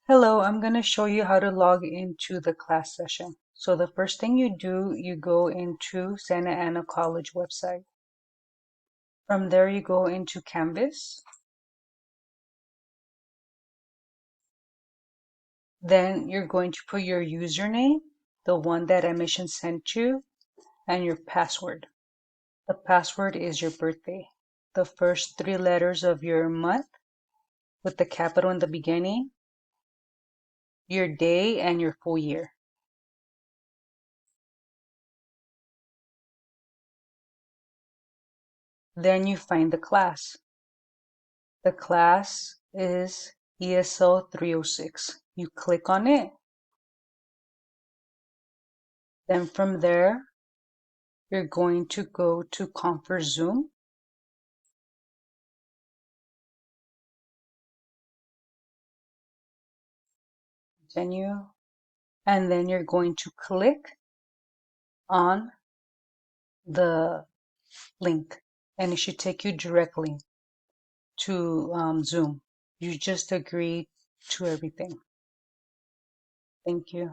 Hello, I'm going to show you how to log into the class session. So the first thing you do, you go into Santa Ana College website. From there, you go into Canvas. Then you're going to put your username, the one that admission sent you, and your password. The password is your birthday. The first 3 letters of your month with the capital in the beginning, your day, and your full year. Then you find the class. The class is ESL 306. You click on it. Then from there, you're going to go to Confer Zoom. Continue. And then you're going to click on the link. And it should take you directly to Zoom. You just agree to everything. Thank you.